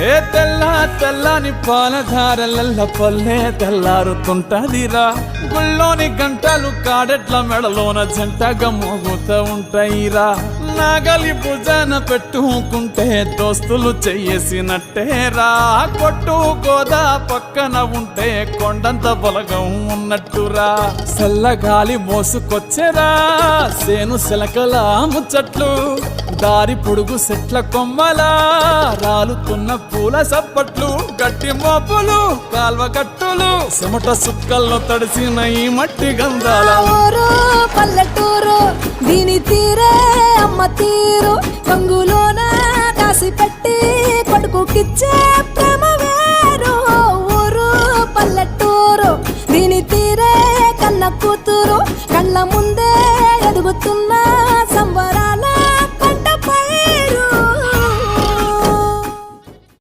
ఏ తెల్ల తెల్లని పాలధారలల్ల పల్లె తెల్లారుతుంటదిరా గుళ్ళోని గంటలు కాడెట్ల మెడలోన జంటగా మోగుతూ ఉంటాయిరా నాగలి భుజాన పెట్టుకుంటే దోస్తులు చెయ్యేసినట్టేరా కొట్టు గోదా పక్కన ఉంటే కొండంత బలగం ఉన్నట్టురా చల్లగాలి మోసుకొచ్చెరా సేను శిలకల ముచ్చట్లు దారి పొడుగు సెట్ల కొమ్మలా రాలుతున్న పూల సప్పట్లు గట్టి మోపులు కాల్వ కట్టులు చెమట సుక్కల్లో తడిసిన ఈ మట్టి గంధాల పల్లెటూరు దీని తీరే అమ్మ తీరు కంగులోన కాసి పెట్టి కొడుకుకిచ్చే